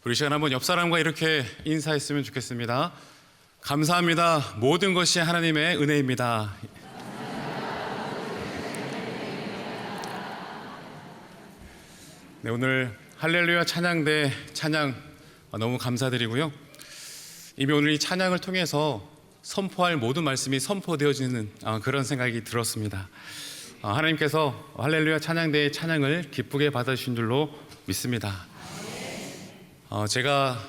우리 시간 한번 옆 사람과 이렇게 인사했으면 좋겠습니다. 감사합니다. 모든 것이 하나님의 은혜입니다. 네, 오늘 할렐루야 찬양대 찬양 너무 감사드리고요. 이미 오늘 이 찬양을 통해서 선포할 모든 말씀이 선포되어지는 그런 생각이 들었습니다. 하나님께서 할렐루야 찬양대의 찬양을 기쁘게 받아주신 줄로 믿습니다. 제가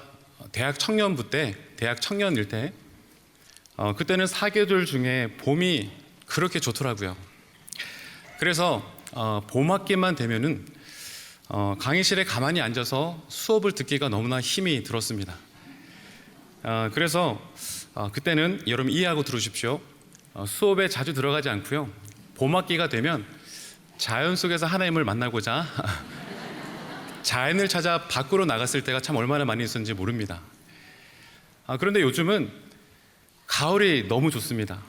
대학 청년일 때 그때는 사계절 중에 봄이 그렇게 좋더라고요. 그래서 봄학기만 되면은 강의실에 가만히 앉아서 수업을 듣기가 너무나 힘이 들었습니다. 그래서 그때는 여러분 이해하고 들으십시오. 수업에 자주 들어가지 않고요. 봄학기가 되면 자연 속에서 하나님을 만나고자 자연을 찾아 밖으로 나갔을 때가 참 얼마나 많이 있었는지 모릅니다. 그런데 요즘은 가을이 너무 좋습니다.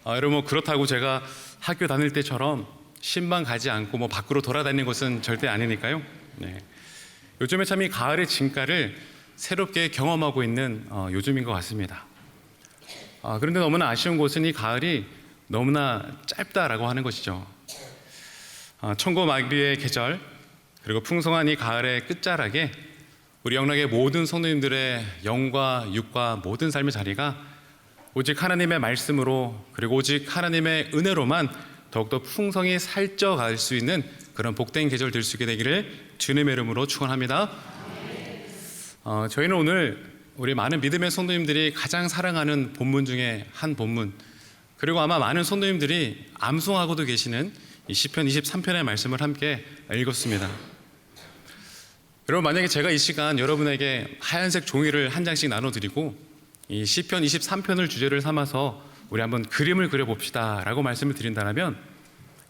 여러분 그렇다고 제가 학교 다닐 때처럼 신방 가지 않고 밖으로 돌아다니는 것은 절대 아니니까요. 네. 요즘에 참 이 가을의 진가를 새롭게 경험하고 있는 요즘인 것 같습니다. 그런데 너무나 아쉬운 것은 이 가을이 너무나 짧다라고 하는 것이죠. 천고마비의 계절 그리고 풍성한 이 가을의 끝자락에 우리 영락의 모든 성도님들의 영과 육과 모든 삶의 자리가 오직 하나님의 말씀으로 그리고 오직 하나님의 은혜로만 더욱더 풍성히 살쪄갈 수 있는 그런 복된 계절 될 수 있게 되기를 주님의 이름으로 축원합니다. 저희는 오늘 우리 많은 믿음의 성도님들이 가장 사랑하는 본문 중에 한 본문, 그리고 아마 많은 성도님들이 암송하고도 계시는 이 시편 23편의 말씀을 함께 읽었습니다. 여러분 만약에 제가 이 시간 여러분에게 하얀색 종이를 한 장씩 나눠드리고 이 시편 23편을 주제를 삼아서 우리 한번 그림을 그려봅시다 라고 말씀을 드린다면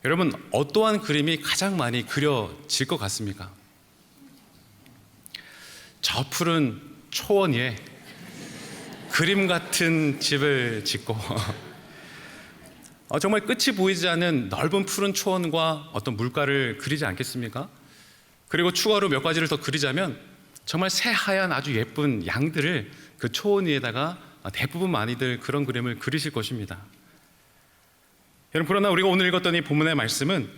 여러분 어떠한 그림이 가장 많이 그려질 것 같습니까? 저 푸른 초원 위에 그림 같은 집을 짓고 정말 끝이 보이지 않는 넓은 푸른 초원과 어떤 물가를 그리지 않겠습니까? 그리고 추가로 몇 가지를 더 그리자면 정말 새하얀 아주 예쁜 양들을 그 초원 위에다가 대부분 많이들 그런 그림을 그리실 것입니다. 여러분 그러나 우리가 오늘 읽었던 이 본문의 말씀은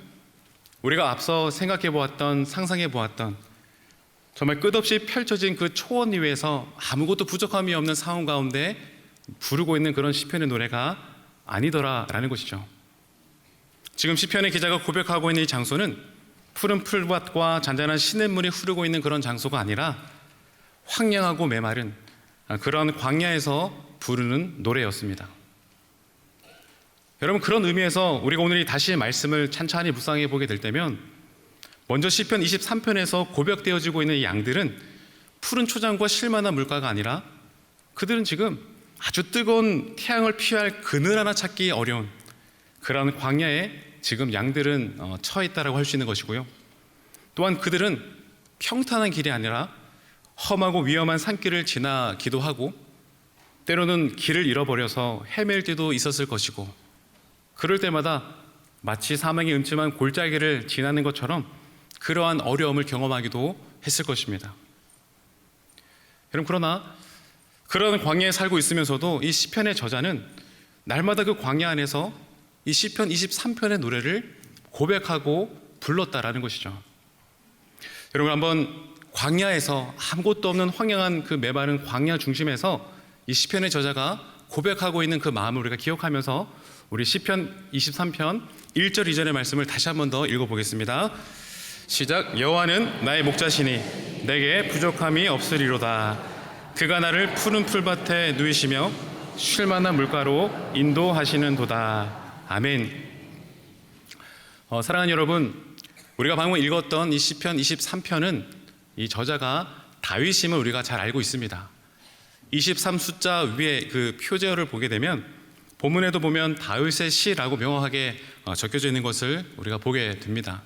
우리가 앞서 생각해 보았던 상상해 보았던 정말 끝없이 펼쳐진 그 초원 위에서 아무것도 부족함이 없는 상황 가운데 부르고 있는 그런 시편의 노래가 아니더라라는 것이죠. 지금 시편의 기자가 고백하고 있는 이 장소는 푸른 풀밭과 잔잔한 시냇물이 흐르고 있는 그런 장소가 아니라 황량하고 메마른 그런 광야에서 부르는 노래였습니다. 여러분 그런 의미에서 우리가 오늘 다시 말씀을 찬찬히 묵상해 보게 될 때면 먼저 시편 23편에서 고백되어지고 있는 이 양들은 푸른 초장과 쉴만한 물가가 아니라 그들은 지금 아주 뜨거운 태양을 피할 그늘 하나 찾기 어려운 그런 광야에 지금 양들은 처해 있다라고 할 수 있는 것이고요. 또한 그들은 평탄한 길이 아니라 험하고 위험한 산길을 지나기도 하고 때로는 길을 잃어버려서 헤맬 때도 있었을 것이고 그럴 때마다 마치 사망의 음침한 골짜기를 지나는 것처럼 그러한 어려움을 경험하기도 했을 것입니다. 여러분 그러나 그런 광야에 살고 있으면서도 이 시편의 저자는 날마다 그 광야 안에서 이 시편 23편의 노래를 고백하고 불렀다라는 것이죠. 여러분 한번 광야에서 아무것도 없는 황량한 그 메마른 광야 중심에서 이 시편의 저자가 고백하고 있는 그 마음을 우리가 기억하면서 우리 시편 23편 1절 2절의 말씀을 다시 한 번 더 읽어보겠습니다. 시작. 여호와는 나의 목자시니 내게 부족함이 없으리로다. 그가 나를 푸른 풀밭에 누이시며 쉴만한 물가로 인도하시는도다. 아멘. 사랑하는 여러분, 우리가 방금 읽었던 이 시편 23편은 이 저자가 다윗임을 우리가 잘 알고 있습니다. 23 숫자 위에 그 표제어를 보게 되면 본문에도 보면 다윗의 시라고 명확하게 적혀져 있는 것을 우리가 보게 됩니다.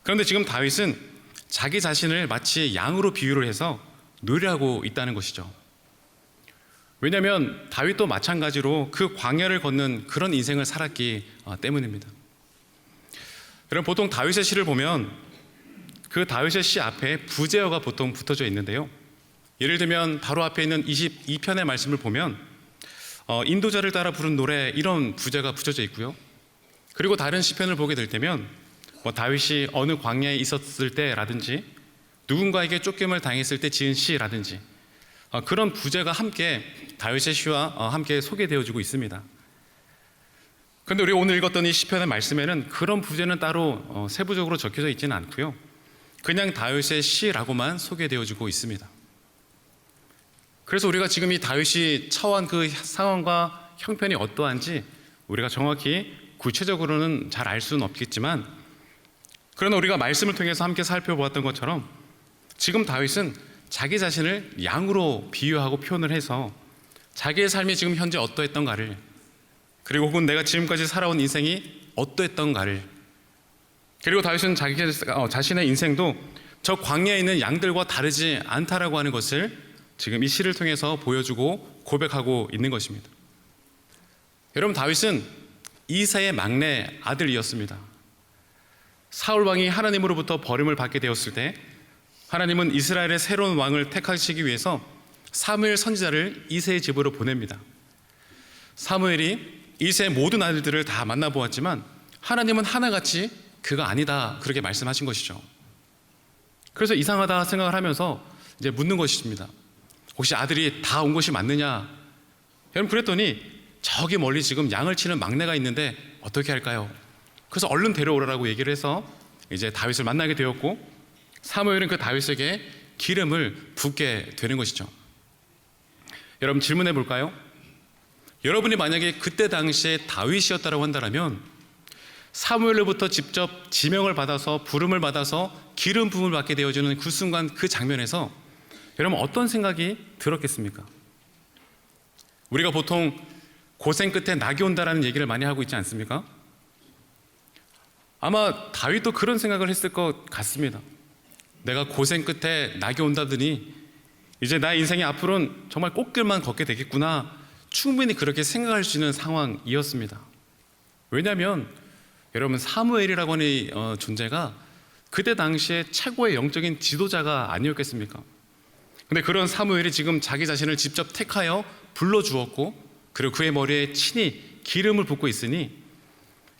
그런데 지금 다윗은 자기 자신을 마치 양으로 비유를 해서 노래하고 있다는 것이죠. 왜냐하면 다윗도 마찬가지로 그 광야를 걷는 그런 인생을 살았기 때문입니다. 여러분 보통 다윗의 시를 보면 그 다윗의 시 앞에 부제어가 보통 붙어져 있는데요. 예를 들면 바로 앞에 있는 22편의 말씀을 보면 인도자를 따라 부른 노래 이런 부제가 붙여져 있고요. 그리고 다른 시편을 보게 될 때면 다윗이 어느 광야에 있었을 때라든지 누군가에게 쫓김을 당했을 때 지은 시라든지 그런 부제가 함께 다윗의 시와 함께 소개되어지고 있습니다. 그런데 우리가 오늘 읽었던 이 시편의 말씀에는 그런 부제는 따로 세부적으로 적혀져 있지는 않고요. 그냥 다윗의 시라고만 소개되어지고 있습니다. 그래서 우리가 지금 이 다윗이 처한 그 상황과 형편이 어떠한지 우리가 정확히 구체적으로는 잘 알 수는 없겠지만, 그러나 우리가 말씀을 통해서 함께 살펴보았던 것처럼 지금 다윗은 자기 자신을 양으로 비유하고 표현을 해서 자기의 삶이 지금 현재 어떠했던가를, 그리고 혹은 내가 지금까지 살아온 인생이 어떠했던가를, 그리고 다윗은 자기 자신의 인생도 저 광야에 있는 양들과 다르지 않다라고 하는 것을 지금 이 시를 통해서 보여주고 고백하고 있는 것입니다. 여러분, 다윗은 이새의 막내 아들이었습니다. 사울 왕이 하나님으로부터 버림을 받게 되었을 때 하나님은 이스라엘의 새로운 왕을 택하시기 위해서 사무엘 선지자를 이새의 집으로 보냅니다. 사무엘이 이새의 모든 아들들을 다 만나보았지만 하나님은 하나같이 그가 아니다, 그렇게 말씀하신 것이죠. 그래서 이상하다 생각을 하면서 이제 묻는 것입니다. 혹시 아들이 다 온 것이 맞느냐? 여러분, 그랬더니 저기 멀리 지금 양을 치는 막내가 있는데 어떻게 할까요? 그래서 얼른 데려오라고 얘기를 해서 이제 다윗을 만나게 되었고, 사무엘은 그 다윗에게 기름을 붓게 되는 것이죠. 여러분, 질문해 볼까요? 여러분이 만약에 그때 당시에 다윗이었다고 한다면 사무엘로부터 직접 지명을 받아서 부름을 받아서 기름 부음을 받게 되어지는 그 순간, 그 장면에서 여러분 어떤 생각이 들었겠습니까? 우리가 보통 고생 끝에 낙이 온다라는 얘기를 많이 하고 있지 않습니까? 아마 다윗도 그런 생각을 했을 것 같습니다. 내가 고생 끝에 낙이 온다더니 이제 나의 인생이 앞으로는 정말 꽃길만 걷게 되겠구나, 충분히 그렇게 생각할 수 있는 상황이었습니다. 왜냐하면 여러분, 사무엘이라고 하는 존재가 그때 당시에 최고의 영적인 지도자가 아니었겠습니까? 근데 그런 사무엘이 지금 자기 자신을 직접 택하여 불러주었고, 그리고 그의 머리에 친히 기름을 붓고 있으니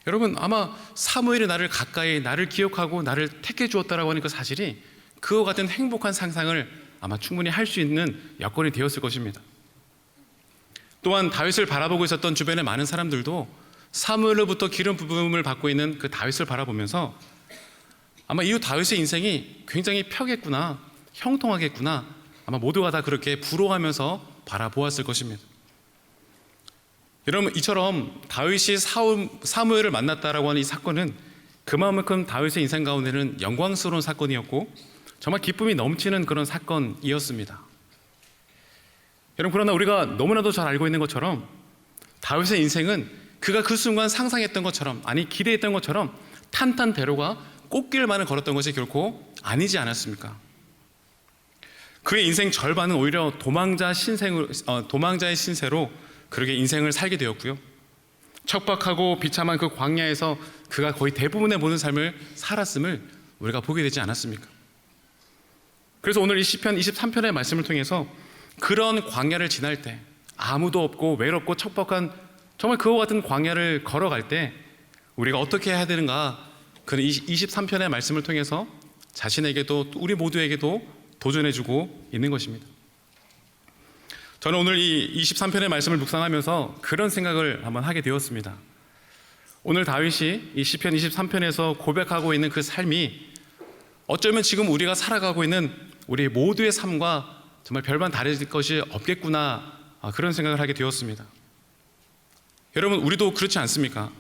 여러분, 아마 사무엘이 나를 가까이, 나를 기억하고 나를 택해 주었다라고 하는 그 사실이 그와 같은 행복한 상상을 아마 충분히 할 수 있는 여건이 되었을 것입니다. 또한 다윗을 바라보고 있었던 주변의 많은 사람들도 사무엘로부터 기름 부음을 받고 있는 그 다윗을 바라보면서 아마 이후 다윗의 인생이 굉장히 펴겠구나, 형통하겠구나, 아마 모두가 다 그렇게 부러워하면서 바라보았을 것입니다. 여러분, 이처럼 다윗이 사무엘을 만났다라고 하는 이 사건은 그만큼 다윗의 인생 가운데는 영광스러운 사건이었고 정말 기쁨이 넘치는 그런 사건이었습니다. 여러분, 그러나 우리가 너무나도 잘 알고 있는 것처럼 다윗의 인생은 그가 그 순간 상상했던 것처럼, 아니 기대했던 것처럼 탄탄대로가 꽃길만을 걸었던 것이 결코 아니지 않았습니까? 그의 인생 절반은 오히려 도망자의 신세로 그렇게 인생을 살게 되었고요. 척박하고 비참한 그 광야에서 그가 거의 대부분의 모든 삶을 살았음을 우리가 보게 되지 않았습니까? 그래서 오늘 이 시편 23편의 말씀을 통해서 그런 광야를 지날 때, 아무도 없고 외롭고 척박한 정말 그와 같은 광야를 걸어갈 때 우리가 어떻게 해야 되는가, 그 23편의 말씀을 통해서 자신에게도 우리 모두에게도 도전해주고 있는 것입니다. 저는 오늘 이 23편의 말씀을 묵상하면서 그런 생각을 한번 하게 되었습니다. 오늘 다윗이 이 시편 23편에서 고백하고 있는 그 삶이 어쩌면 지금 우리가 살아가고 있는 우리 모두의 삶과 정말 별반 다를 것이 없겠구나, 그런 생각을 하게 되었습니다. 여러분, 우리도 그렇지 않습니까?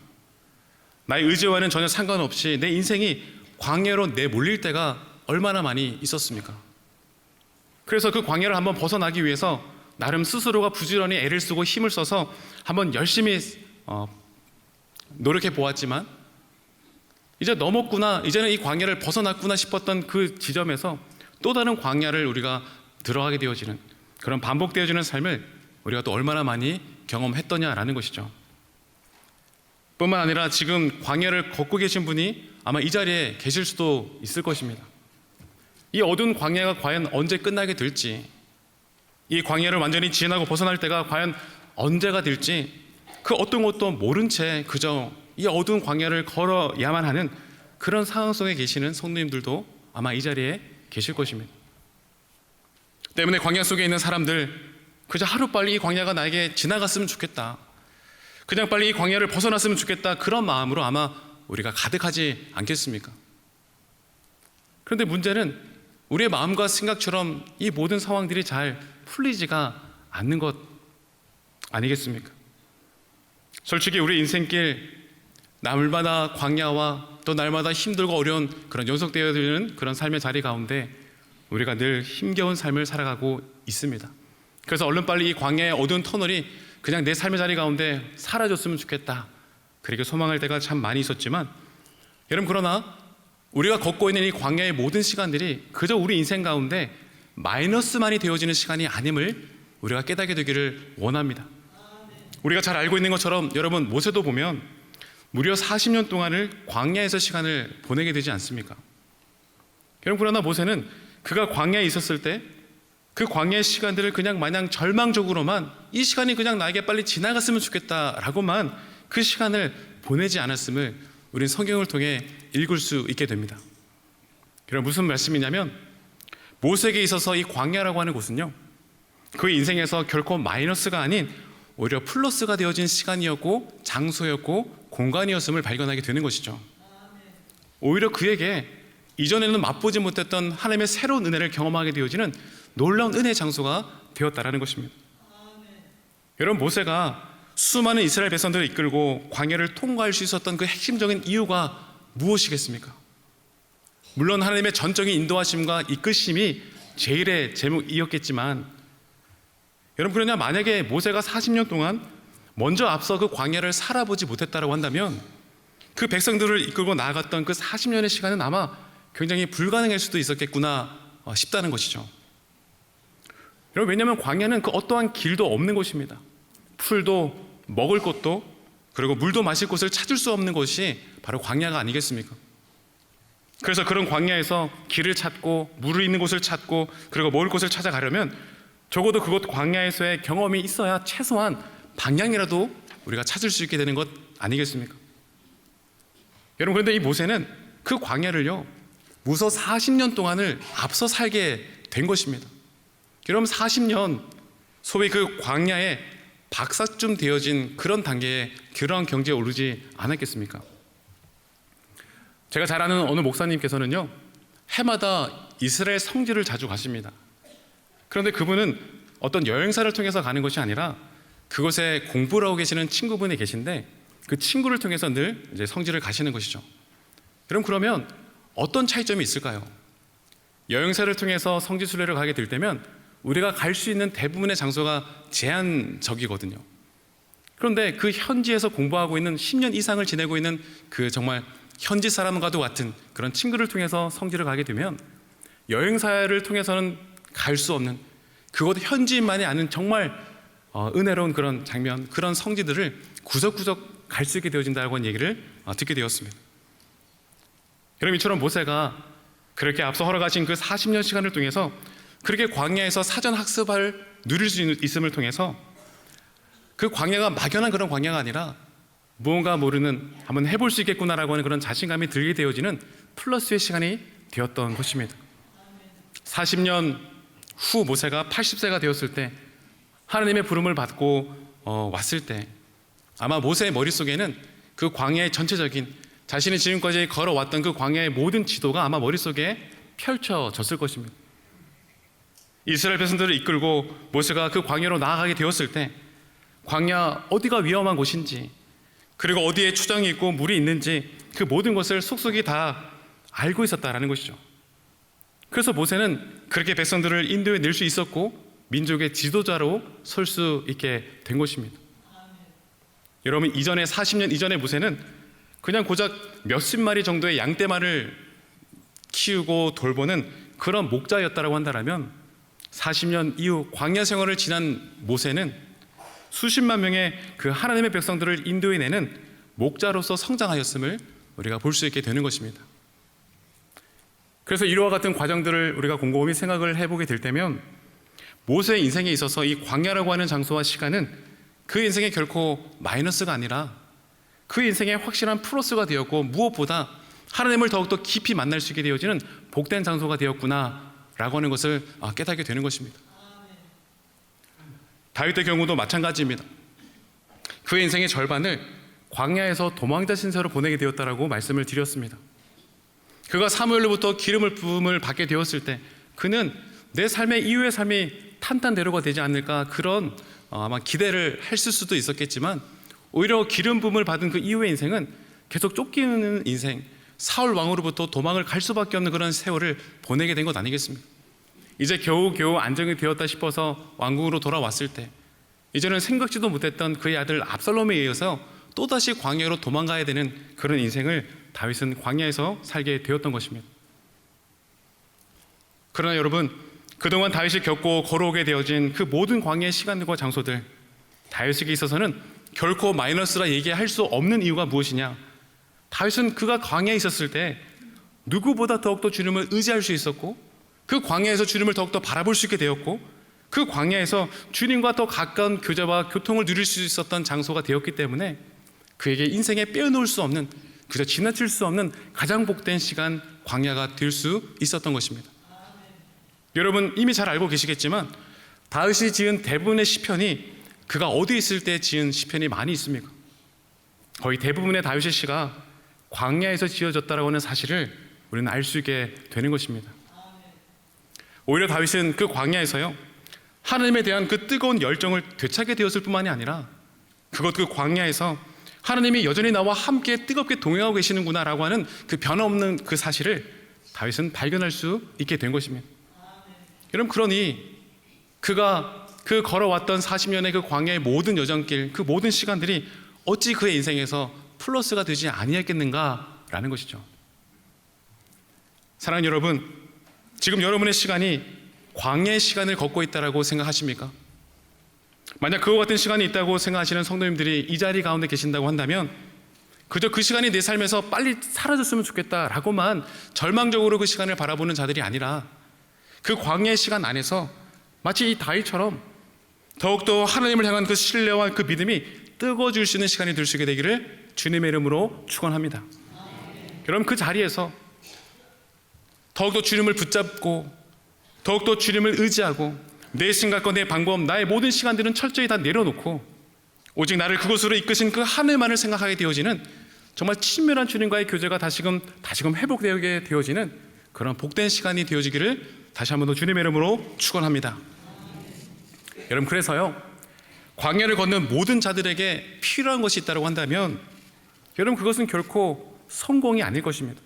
나의 의지와는 전혀 상관없이 내 인생이 광야로 내몰릴 때가 얼마나 많이 있었습니까? 그래서 그 광야를 한번 벗어나기 위해서 나름 스스로가 부지런히 애를 쓰고 힘을 써서 한번 열심히 노력해 보았지만 이제 넘었구나, 이제는 이 광야를 벗어났구나 싶었던 그 지점에서 또 다른 광야를 우리가 들어가게 되어지는, 그런 반복되어지는 삶을 우리가 또 얼마나 많이 경험했더냐라는 것이죠. 뿐만 아니라 지금 광야를 걷고 계신 분이 아마 이 자리에 계실 수도 있을 것입니다. 이 어두운 광야가 과연 언제 끝나게 될지, 이 광야를 완전히 지나고 벗어날 때가 과연 언제가 될지 그 어떤 것도 모른 채 그저 이 어두운 광야를 걸어야만 하는 그런 상황 속에 계시는 성도님들도 아마 이 자리에 계실 것입니다. 때문에 광야 속에 있는 사람들, 그저 하루빨리 이 광야가 나에게 지나갔으면 좋겠다, 그냥 빨리 이 광야를 벗어났으면 좋겠다, 그런 마음으로 아마 우리가 가득하지 않겠습니까? 그런데 문제는 우리의 마음과 생각처럼 이 모든 상황들이 잘 풀리지가 않는 것 아니겠습니까? 솔직히 우리 인생길 날마다 광야와 또 날마다 힘들고 어려운 그런 연속되어 있는 그런 삶의 자리 가운데 우리가 늘 힘겨운 삶을 살아가고 있습니다. 그래서 얼른 빨리 이 광야의 어두운 터널이 그냥 내 삶의 자리 가운데 사라졌으면 좋겠다, 그렇게 소망할 때가 참 많이 있었지만, 여러분, 그러나 우리가 걷고 있는 이 광야의 모든 시간들이 그저 우리 인생 가운데 마이너스만이 되어지는 시간이 아님을 우리가 깨닫게 되기를 원합니다. 우리가 잘 알고 있는 것처럼 여러분, 모세도 보면 무려 40년 동안을 광야에서 시간을 보내게 되지 않습니까? 여러분, 그러나 모세는 그가 광야에 있었을 때 그 광야의 시간들을 그냥 마냥 절망적으로만 이 시간이 그냥 나에게 빨리 지나갔으면 좋겠다라고만 그 시간을 보내지 않았음을 우리는 성경을 통해 읽을 수 있게 됩니다. 그럼 무슨 말씀이냐면, 모세에게 있어서 이 광야라고 하는 곳은요, 그 인생에서 결코 마이너스가 아닌 오히려 플러스가 되어진 시간이었고 장소였고 공간이었음을 발견하게 되는 것이죠. 오히려 그에게 이전에는 맛보지 못했던 하나님의 새로운 은혜를 경험하게 되어지는 놀라운 은혜의 장소가 되었다라는 것입니다. 여러분, 모세가 수많은 이스라엘 백성들을 이끌고 광야를 통과할 수 있었던 그 핵심적인 이유가 무엇이겠습니까? 물론 하나님의 전적인 인도하심과 이끄심이 제일의 제목이었겠지만, 여러분, 그러냐, 만약에 모세가 40년 동안 먼저 앞서 그 광야를 살아보지 못했다고 한다면 그 백성들을 이끌고 나아갔던 그 40년의 시간은 아마 굉장히 불가능할 수도 있었겠구나 싶다는 것이죠. 여러분, 왜냐하면 광야는 그 어떠한 길도 없는 곳입니다. 풀도 먹을 것도, 그리고 물도 마실 곳을 찾을 수 없는 곳이 바로 광야가 아니겠습니까? 그래서 그런 광야에서 길을 찾고 물을 있는 곳을 찾고 그리고 먹을 곳을 찾아가려면 적어도 그곳 광야에서의 경험이 있어야 최소한 방향이라도 우리가 찾을 수 있게 되는 것 아니겠습니까? 여러분, 그런데 이 모세는 그 광야를요, 무서 40년 동안을 앞서 살게 된 것입니다. 여러분, 40년, 소위 그 광야에 박사쯤 되어진 그런 단계에, 그런 경지에 오르지 않았겠습니까? 제가 잘 아는 어느 목사님께서는요, 해마다 이스라엘 성지를 자주 가십니다. 그런데 그분은 어떤 여행사를 통해서 가는 것이 아니라 그곳에 공부를 하고 계시는 친구분이 계신데 그 친구를 통해서 늘 이제 성지를 가시는 것이죠. 여러분, 그러면 어떤 차이점이 있을까요? 여행사를 통해서 성지 순례를 가게 될 때면 우리가 갈 수 있는 대부분의 장소가 제한적이거든요. 그런데 그 현지에서 공부하고 있는 10년 이상을 지내고 있는 그 정말 현지 사람과도 같은 그런 친구를 통해서 성지를 가게 되면 여행사를 통해서는 갈 수 없는, 그곳 현지인만이 아는 정말 은혜로운 그런 장면, 그런 성지들을 구석구석 갈 수 있게 되어진다고 하는 얘기를 듣게 되었습니다. 여러분, 이처럼 모세가 그렇게 앞서 허락하신 그 40년 시간을 통해서 그렇게 광야에서 사전 학습을 누릴 수 있음을 통해서 그 광야가 막연한 그런 광야가 아니라 무언가 모르는, 한번 해볼 수 있겠구나라고 하는 그런 자신감이 들게 되어지는 플러스의 시간이 되었던 것입니다. 40년 후 모세가 80세가 되었을 때, 하나님의 부름을 받고 왔을 때 아마 모세의 머릿속에는 그 광야의 전체적인, 자신이 지금까지 걸어왔던 그 광야의 모든 지도가 아마 머릿속에 펼쳐졌을 것입니다. 이스라엘 백성들을 이끌고 모세가 그 광야로 나아가게 되었을 때 광야 어디가 위험한 곳인지, 그리고 어디에 추정이 있고 물이 있는지 그 모든 것을 속속이 다 알고 있었다라는 것이죠. 그래서 모세는 그렇게 백성들을 인도해 낼 수 있었고 민족의 지도자로 설 수 있게 된 것입니다. 여러분, 이전에 40년 이전의 모세는 그냥 고작 몇십 마리 정도의 양떼만을 키우고 돌보는 그런 목자였다라고 한다면 40년 이후 광야 생활을 지난 모세는 수십만 명의 그 하나님의 백성들을 인도해내는 목자로서 성장하였음을 우리가 볼 수 있게 되는 것입니다. 그래서 이와 같은 과정들을 우리가 곰곰이 생각을 해보게 될 때면 모세의 인생에 있어서 이 광야라고 하는 장소와 시간은 그 인생에 결코 마이너스가 아니라 그 인생에 확실한 플러스가 되었고, 무엇보다 하나님을 더욱더 깊이 만날 수 있게 되어지는 복된 장소가 되었구나라고 하는 것을 깨닫게 되는 것입니다. 다윗의 경우도 마찬가지입니다. 그의 인생의 절반을 광야에서 도망자 신세로 보내게 되었다라고 말씀을 드렸습니다. 그가 사무엘로부터 기름을 부음을 받게 되었을 때 그는 내 삶의 이후의 삶이 탄탄대로가 되지 않을까, 그런 아마 기대를 했을 수도 있었겠지만, 오히려 기름 부음을 받은 그 이후의 인생은 계속 쫓기는 인생, 사울 왕으로부터 도망을 갈 수밖에 없는 그런 세월을 보내게 된 것 아니겠습니까? 이제 겨우겨우 안정이 되었다 싶어서 왕궁으로 돌아왔을 때 이제는 생각지도 못했던 그의 아들 압살롬에 의해서 또다시 광야로 도망가야 되는 그런 인생을 다윗은 광야에서 살게 되었던 것입니다. 그러나 여러분, 그동안 다윗이 겪고 걸어오게 되어진 그 모든 광야의 시간들과 장소들, 다윗에게 있어서는 결코 마이너스라 얘기할 수 없는 이유가 무엇이냐? 다윗은 그가 광야에 있었을 때 누구보다 더욱더 주님을 의지할 수 있었고, 그 광야에서 주님을 더욱더 바라볼 수 있게 되었고, 그 광야에서 주님과 더 가까운 교제와 교통을 누릴 수 있었던 장소가 되었기 때문에 그에게 인생에 빼어놓을 수 없는, 그저 지나칠 수 없는 가장 복된 시간, 광야가 될 수 있었던 것입니다. 여러분 이미 잘 알고 계시겠지만 다윗이 지은 대부분의 시편이 그가 어디 있을 때 지은 시편이 많이 있습니까? 거의 대부분의 다윗의 시가 광야에서 지어졌다라고 하는 사실을 우리는 알 수 있게 되는 것입니다. 오히려 다윗은 그 광야에서요, 하나님에 대한 그 뜨거운 열정을 되찾게 되었을 뿐만이 아니라 그 광야에서 하나님이 여전히 나와 함께 뜨겁게 동행하고 계시는구나라고 하는 그 변함없는 그 사실을 다윗은 발견할 수 있게 된 것입니다. 여러분, 그러니 그가 그 걸어왔던 40년의 그 광야의 모든 여정길, 그 모든 시간들이 어찌 그의 인생에서 플러스가 되지 아니했겠는가라는 것이죠. 사랑하는 여러분, 지금 여러분의 시간이 광야의 시간을 걷고 있다라고 생각하십니까? 만약 그와 같은 시간이 있다고 생각하시는 성도님들이 이 자리 가운데 계신다고 한다면 그저 그 시간이 내 삶에서 빨리 사라졌으면 좋겠다라고만 절망적으로 그 시간을 바라보는 자들이 아니라 그 광야의 시간 안에서 마치 이 다윗처럼 더욱더 하나님을 향한 그 신뢰와 그 믿음이 뜨거워질 수 있는 시간이 될 수 있게 되기를 주님의 이름으로 축원합니다. 여러분, 그 자리에서 더욱더 주님을 붙잡고 더욱더 주님을 의지하고 내 생각과 내 방법, 나의 모든 시간들은 철저히 다 내려놓고 오직 나를 그곳으로 이끄신 그 하늘만을 생각하게 되어지는, 정말 친밀한 주님과의 교제가 다시금 회복되게 되어지는 그런 복된 시간이 되어지기를 다시 한번 더 주님의 이름으로 축원합니다. 여러분, 그래서요, 광야를 걷는 모든 자들에게 필요한 것이 있다고 한다면 여러분, 그것은 결코 성공이 아닐 것입니다.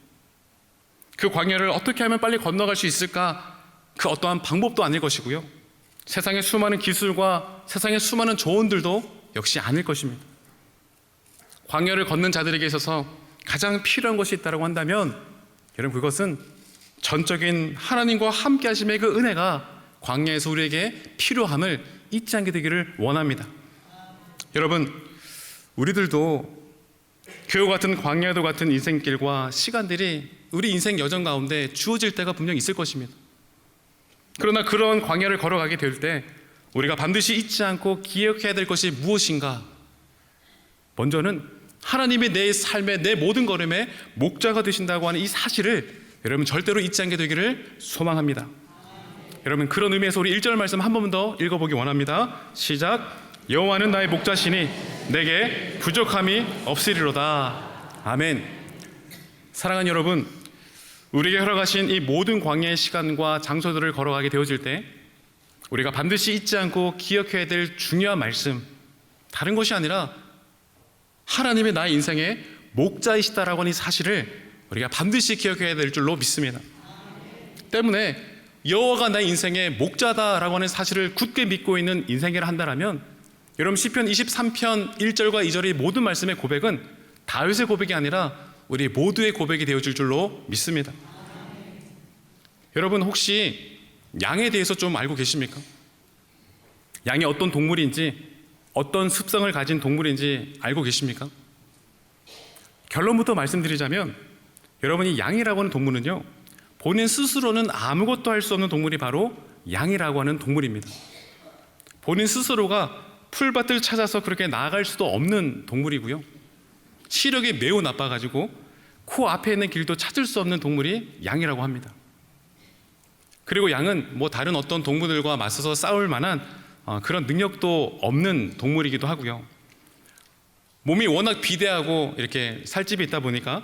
그 광야를 어떻게 하면 빨리 건너갈 수 있을까, 그 어떠한 방법도 아닐 것이고요, 세상의 수많은 기술과 세상의 수많은 조언들도 역시 아닐 것입니다. 광야를 걷는 자들에게 있어서 가장 필요한 것이 있다고 한다면 여러분, 그것은 전적인 하나님과 함께 하심의 그 은혜가 광야에서 우리에게 필요함을 잊지 않게 되기를 원합니다. 여러분, 우리들도 그와 같은 광야도 같은 인생길과 시간들이 우리 인생 여정 가운데 주어질 때가 분명히 있을 것입니다. 그러나 그런 광야를 걸어가게 될 때 우리가 반드시 잊지 않고 기억해야 될 것이 무엇인가? 먼저는 하나님이 내 삶의 내 모든 걸음의 목자가 되신다고 하는 이 사실을 여러분 절대로 잊지 않게 되기를 소망합니다. 여러분, 그런 의미에서 우리 1절 말씀 한 번 더 읽어보기 원합니다. 시작. 여호와는 나의 목자시니 내게 부족함이 없으리로다. 아멘. 사랑하는 여러분, 우리에게 허락하신 이 모든 광야의 시간과 장소들을 걸어가게 되어질 때 우리가 반드시 잊지 않고 기억해야 될 중요한 말씀, 다른 것이 아니라 하나님의 나의 인생의 목자이시다라고 하는 이 사실을 우리가 반드시 기억해야 될 줄로 믿습니다. 때문에 여호와가 나의 인생의 목자다라고 하는 사실을 굳게 믿고 있는 인생이라 한다면 여러분, 시편 23편 1절과 2절의 모든 말씀의 고백은 다윗의 고백이 아니라 우리 모두의 고백이 되어질 줄로 믿습니다. 여러분, 혹시 양에 대해서 좀 알고 계십니까? 양이 어떤 동물인지, 어떤 습성을 가진 동물인지 알고 계십니까? 결론부터 말씀드리자면 여러분이 양이라고 하는 동물은요, 본인 스스로는 아무것도 할 수 없는 동물이 바로 양이라고 하는 동물입니다. 본인 스스로가 풀밭을 찾아서 그렇게 나아갈 수도 없는 동물이고요. 시력이 매우 나빠가지고 코 앞에 있는 길도 찾을 수 없는 동물이 양이라고 합니다. 그리고 양은 다른 어떤 동물들과 맞서서 싸울 만한 그런 능력도 없는 동물이기도 하고요. 몸이 워낙 비대하고 이렇게 살집이 있다 보니까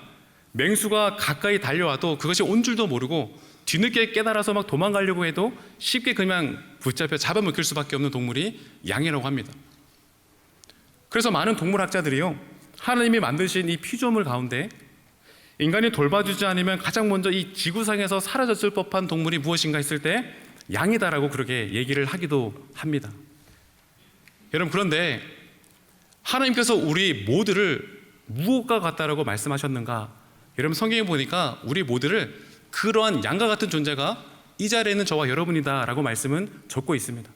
맹수가 가까이 달려와도 그것이 온 줄도 모르고 뒤늦게 깨달아서 막 도망가려고 해도 쉽게 그냥 붙잡혀 잡아먹힐 수밖에 없는 동물이 양이라고 합니다. 그래서 많은 동물학자들이요, 하나님이 만드신 이 피조물 가운데 인간이 돌봐주지 않으면 가장 먼저 이 지구상에서 사라졌을 법한 동물이 무엇인가 했을 때 양이다라고 그렇게 얘기를 하기도 합니다. 여러분, 그런데 하나님께서 우리 모두를 무엇과 같다라고 말씀하셨는가? 여러분, 성경에 보니까 우리 모두를 그러한 양과 같은 존재가 이 자리에 있는 저와 여러분이다 라고 말씀은 적고 있습니다.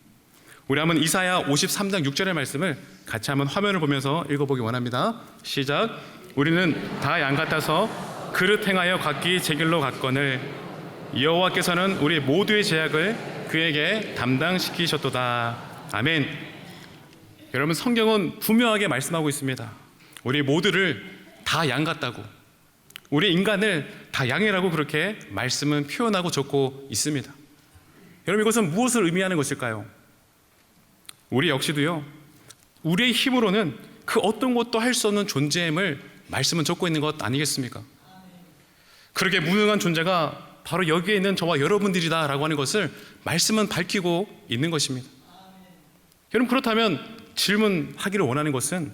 우리 한번 이사야 53장 6절의 말씀을 같이 한번 화면을 보면서 읽어보기 원합니다. 시작. 우리는 다 양 같아서 그릇 행하여 각기 제 길로 갔거늘 여호와께서는 우리 모두의 죄악을 그에게 담당시키셨도다. 아멘. 여러분, 성경은 분명하게 말씀하고 있습니다. 우리 모두를 다 양 같다고, 우리 인간을 다 양이라고 그렇게 말씀은 표현하고 적고 있습니다. 여러분, 이것은 무엇을 의미하는 것일까요? 우리 역시도요, 우리의 힘으로는 그 어떤 것도 할 수 없는 존재임을 말씀은 적고 있는 것 아니겠습니까? 그렇게 무능한 존재가 바로 여기에 있는 저와 여러분들이다 라고 하는 것을 말씀은 밝히고 있는 것입니다. 여러분, 그렇다면 질문하기를 원하는 것은,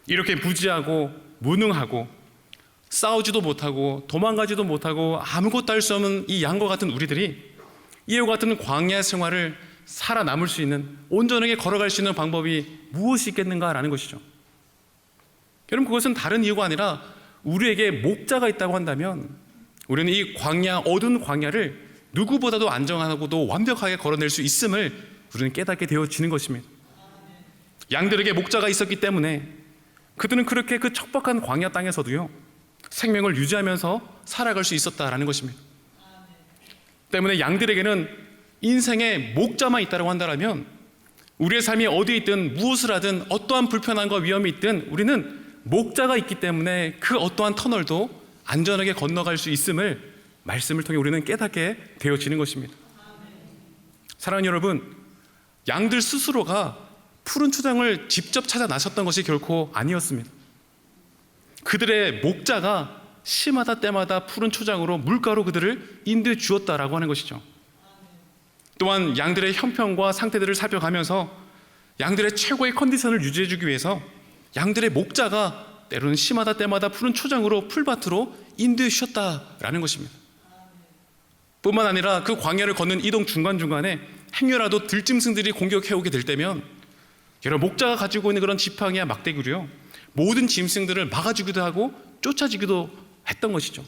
이렇게 무지하고 무능하고 싸우지도 못하고 도망가지도 못하고 아무것도 할 수 없는 이 양과 같은 우리들이 이와 같은 광야 생활을 살아남을 수 있는, 온전하게 걸어갈 수 있는 방법이 무엇이 있겠는가라는 것이죠. 여러분, 그것은 다른 이유가 아니라 우리에게 목자가 있다고 한다면 우리는 이 광야, 어두운 광야를 누구보다도 안정하고도 완벽하게 걸어낼 수 있음을 우리는 깨닫게 되어지는 것입니다. 양들에게 목자가 있었기 때문에 그들은 그렇게 그 척박한 광야 땅에서도요, 생명을 유지하면서 살아갈 수 있었다라는 것입니다. 때문에 양들에게는 인생의 목자만 있다고 한다면 우리의 삶이 어디에 있든 무엇을 하든 어떠한 불편함과 위험이 있든 우리는 목자가 있기 때문에 그 어떠한 터널도 안전하게 건너갈 수 있음을 말씀을 통해 우리는 깨닫게 되어지는 것입니다. 사랑하는 여러분, 양들 스스로가 푸른 초장을 직접 찾아 나섰던 것이 결코 아니었습니다. 그들의 목자가 시마다 때마다 푸른 초장으로 물가로 그들을 인도해 주었다라고 하는 것이죠. 또한 양들의 형편과 상태들을 살펴가면서 양들의 최고의 컨디션을 유지해 주기 위해서 양들의 목자가 때로는 시마다 때마다 푸른 초장으로 풀밭으로 인도해 주셨다라는 것입니다. 뿐만 아니라 그 광야를 걷는 이동 중간중간에 행여라도 들짐승들이 공격해오게 될 때면 여러분, 목자가 가지고 있는 그런 지팡이와 막대기로요, 모든 짐승들을 막아주기도 하고 쫓아주기도 했던 것이죠.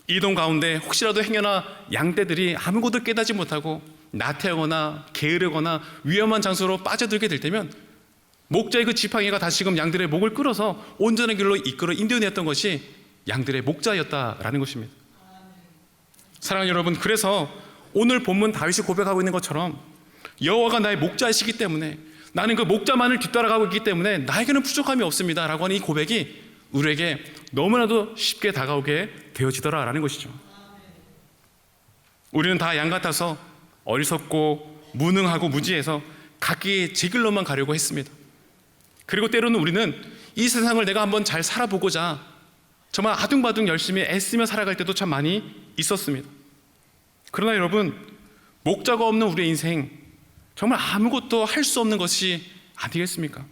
이동 가운데 혹시라도 행여나 양떼들이 아무것도 깨닫지 못하고 나태하거나 게으르거나 위험한 장소로 빠져들게 될 때면 목자의 그 지팡이가 다시금 양들의 목을 끌어서 온전한 길로 이끌어 인도해냈던 것이 양들의 목자였다라는 것입니다. 사랑하는 여러분, 그래서 오늘 본문 다윗이 고백하고 있는 것처럼 여호와가 나의 목자이시기 때문에, 나는 그 목자만을 뒤따라가고 있기 때문에 나에게는 부족함이 없습니다 라고 하는 이 고백이 우리에게 너무나도 쉽게 다가오게 되어지더라라는 것이죠. 우리는 다 양 같아서 어리석고 무능하고 무지해서 각기 제 길로만 가려고 했습니다. 그리고 때로는 우리는 이 세상을 내가 한번 잘 살아보고자 정말 아둥바둥 열심히 애쓰며 살아갈 때도 참 많이 있었습니다. 그러나 여러분, 목자가 없는 우리의 인생, 정말 아무것도 할 수 없는 것이 아니겠습니까?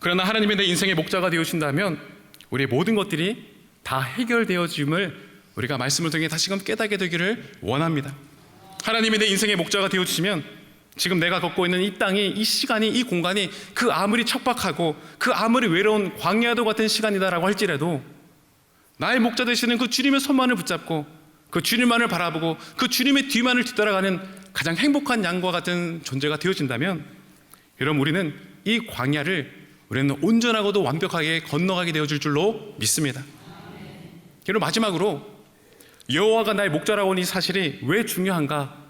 그러나 하나님이 내 인생의 목자가 되어주신다면 우리의 모든 것들이 다 해결되어짐을 우리가 말씀을 통해 다시금 깨닫게 되기를 원합니다. 하나님이 내 인생의 목자가 되어주시면 지금 내가 걷고 있는 이 땅이, 이 시간이, 이 공간이 그 아무리 척박하고 그 아무리 외로운 광야도 같은 시간이다라고 할지라도 나의 목자 되시는 그 주님의 손만을 붙잡고 그 주님만을 바라보고 그 주님의 뒤만을 뒤따라가는 가장 행복한 양과 같은 존재가 되어진다면 여러분, 우리는 이 광야를 우리는 온전하고도 완벽하게 건너가게 되어질 줄로 믿습니다. 여러분, 마지막으로 여호와가 나의 목자라고 하는 이 사실이 왜 중요한가?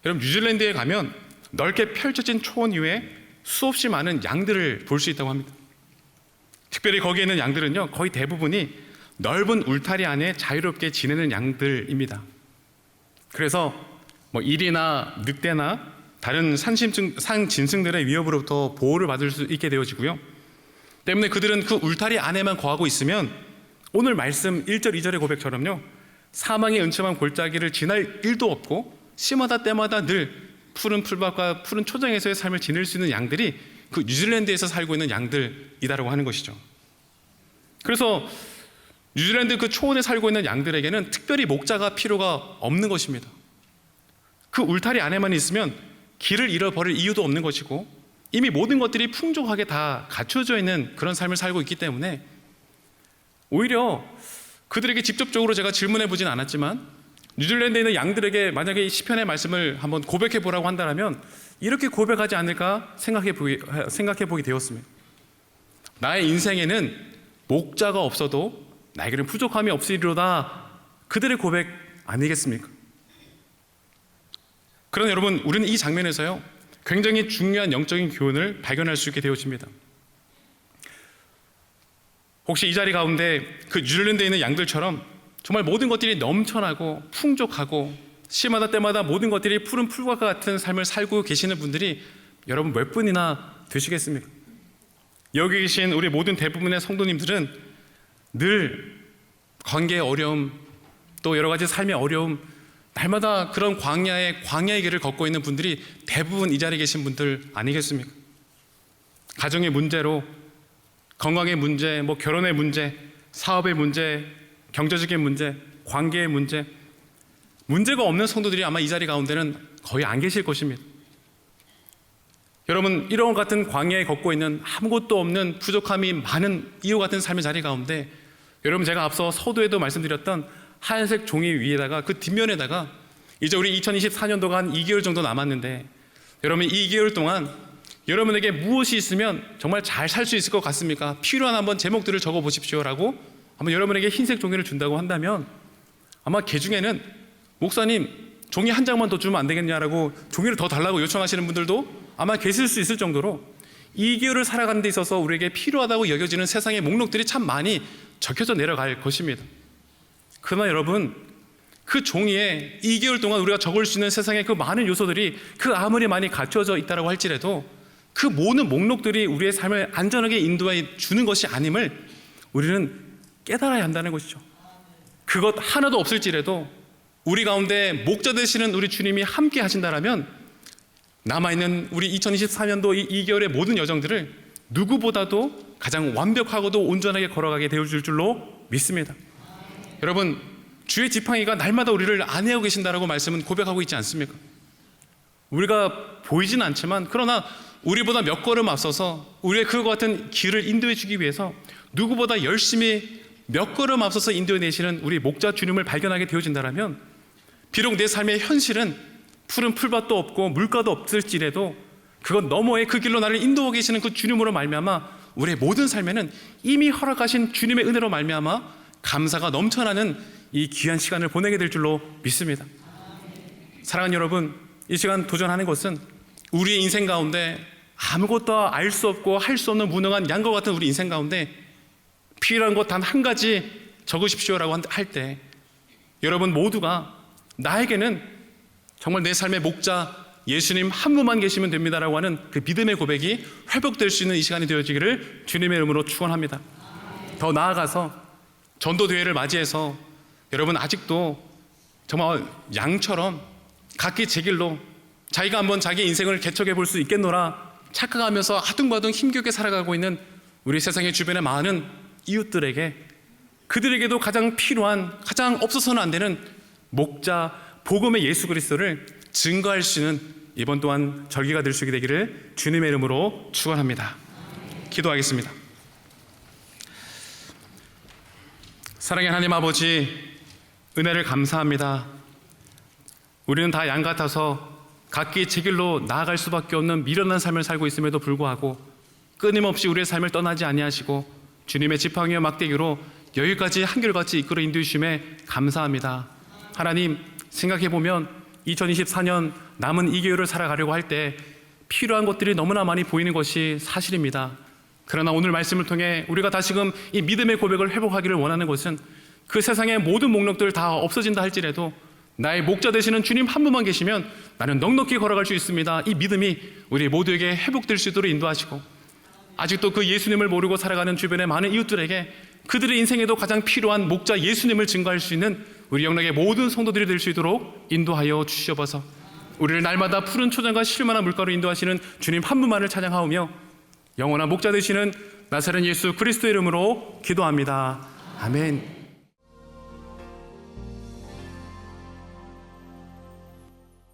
여러분, 뉴질랜드에 가면 넓게 펼쳐진 초원 위에 수없이 많은 양들을 볼 수 있다고 합니다. 특별히 거기에 있는 양들은요, 거의 대부분이 넓은 울타리 안에 자유롭게 지내는 양들입니다. 그래서 일이나 늑대나 다른 산짐승들의 위협으로부터 보호를 받을 수 있게 되어지고요. 때문에 그들은 그 울타리 안에만 거하고 있으면 오늘 말씀 1절 2절의 고백처럼요, 사망의 은침한 골짜기를 지날 일도 없고 시마다 때마다 늘 푸른 풀밭과 푸른 초장에서의 삶을 지낼 수 있는 양들이 그 뉴질랜드에서 살고 있는 양들이다라고 하는 것이죠. 그래서 뉴질랜드 그 초원에 살고 있는 양들에게는 특별히 목자가 필요가 없는 것입니다. 그 울타리 안에만 있으면 길을 잃어버릴 이유도 없는 것이고 이미 모든 것들이 풍족하게 다 갖춰져 있는 그런 삶을 살고 있기 때문에 오히려 그들에게 직접적으로 제가 질문해 보진 않았지만 뉴질랜드에 있는 양들에게 만약에 이 시편의 말씀을 한번 고백해 보라고 한다면 이렇게 고백하지 않을까 생각해 보게 되었습니다. 나의 인생에는 목자가 없어도 나에게는 부족함이 없으리로다. 그들의 고백 아니겠습니까? 그러나 여러분, 우리는 이 장면에서요, 굉장히 중요한 영적인 교훈을 발견할 수 있게 되어집니다. 혹시 이 자리 가운데 그 뉴질랜드에 있는 양들처럼 정말 모든 것들이 넘쳐나고 풍족하고 시마다 때마다 모든 것들이 푸른 풀과 같은 삶을 살고 계시는 분들이 여러분 몇 분이나 되시겠습니까? 여기 계신 우리 모든 대부분의 성도님들은 늘 관계의 어려움, 또 여러 가지 삶의 어려움, 날마다 그런 광야의 길을 걷고 있는 분들이 대부분 이 자리에 계신 분들 아니겠습니까? 가정의 문제로, 건강의 문제, 결혼의 문제, 사업의 문제, 경제적인 문제, 관계의 문제, 문제가 없는 성도들이 아마 이 자리 가운데는 거의 안 계실 것입니다. 여러분, 이런 같은 광야에 걷고 있는 아무것도 없는 부족함이 많은 이와 같은 삶의 자리 가운데 여러분, 제가 앞서 서두에도 말씀드렸던 하얀색 종이 위에다가 그 뒷면에다가 이제 우리 2024년도가 한 2개월 정도 남았는데 여러분, 이 2개월 동안 여러분에게 무엇이 있으면 정말 잘 살 수 있을 것 같습니까? 필요한 한번 제목들을 적어 보십시오라고 한번 여러분에게 흰색 종이를 준다고 한다면 아마 개 중에는 목사님 종이 한 장만 더 주면 안 되겠냐라고 종이를 더 달라고 요청하시는 분들도 아마 계실 수 있을 정도로 2개월을 살아가는 데 있어서 우리에게 필요하다고 여겨지는 세상의 목록들이 참 많이 적혀져 내려갈 것입니다. 그러나 여러분, 그 종이에 2개월 동안 우리가 적을 수 있는 세상의 그 많은 요소들이 그 아무리 많이 갖춰져 있다고 할지라도 그 모든 목록들이 우리의 삶을 안전하게 인도해 주는 것이 아님을 우리는 깨달아야 한다는 것이죠. 그것 하나도 없을지라도 우리 가운데 목자 되시는 우리 주님이 함께 하신다라면 남아있는 우리 2024년도 이 2개월의 모든 여정들을 누구보다도 가장 완벽하고도 온전하게 걸어가게 되어줄 줄로 믿습니다. 여러분, 주의 지팡이가 날마다 우리를 안내하고 계신다라고 말씀은 고백하고 있지 않습니까? 우리가 보이진 않지만 그러나 우리보다 몇 걸음 앞서서 우리의 그와 같은 길을 인도해 주기 위해서 누구보다 열심히 몇 걸음 앞서서 인도해 내시는 우리 목자 주님을 발견하게 되어진다면 비록 내 삶의 현실은 푸른 풀밭도 없고 물가도 없을지라도 그것 너머에 그 길로 나를 인도하고 계시는 그 주님으로 말미암아 우리의 모든 삶에는 이미 허락하신 주님의 은혜로 말미암아 감사가 넘쳐나는 이 귀한 시간을 보내게 될 줄로 믿습니다. 사랑하는 여러분, 이 시간 도전하는 것은 우리의 인생 가운데 아무것도 알 수 없고 할 수 없는 무능한 양과 같은 우리 인생 가운데 필요한 것 단 한 가지 적으십시오라고 할 때 여러분 모두가 나에게는 정말 내 삶의 목자 예수님 한 분만 계시면 됩니다라고 하는 그 믿음의 고백이 회복될 수 있는 이 시간이 되어지기를 주님의 이름으로 축원합니다. 더 나아가서 전도대회를 맞이해서 여러분 아직도 정말 양처럼 각기 제 길로 자기가 한번 자기 인생을 개척해 볼 수 있겠노라 착각하면서 아둥바둥 힘겹게 살아가고 있는 우리 세상의 주변의 많은 이웃들에게 그들에게도 가장 필요한 가장 없어서는 안 되는 목자 복음의 예수 그리스도를 증거할 수 있는 이번 또한 절기가 될 수 있게 되기를 주님의 이름으로 축원합니다. 기도하겠습니다. 사랑의 하나님 아버지, 은혜를 감사합니다. 우리는 다 양 같아서 각기 제 길로 나아갈 수밖에 없는 미련한 삶을 살고 있음에도 불구하고 끊임없이 우리의 삶을 떠나지 아니하시고 주님의 지팡이와 막대기로 여기까지 한결같이 이끌어 인도해 주심에 감사합니다. 하나님, 생각해보면 2024년 남은 2개월을 살아가려고 할 때 필요한 것들이 너무나 많이 보이는 것이 사실입니다. 그러나 오늘 말씀을 통해 우리가 다시금 이 믿음의 고백을 회복하기를 원하는 것은 그 세상의 모든 목록들 다 없어진다 할지라도 나의 목자 되시는 주님 한 분만 계시면 나는 넉넉히 걸어갈 수 있습니다. 이 믿음이 우리 모두에게 회복될 수 있도록 인도하시고, 아직도 그 예수님을 모르고 살아가는 주변의 많은 이웃들에게 그들의 인생에도 가장 필요한 목자 예수님을 증거할 수 있는 우리 영락의 모든 성도들이 될 수 있도록 인도하여 주시옵소서. 우리를 날마다 푸른 초장과 실만한 물가로 인도하시는 주님 한 분만을 찬양하오며 영원한 목자 되시는 나사렛 예수 그리스도의 이름으로 기도합니다. 아멘.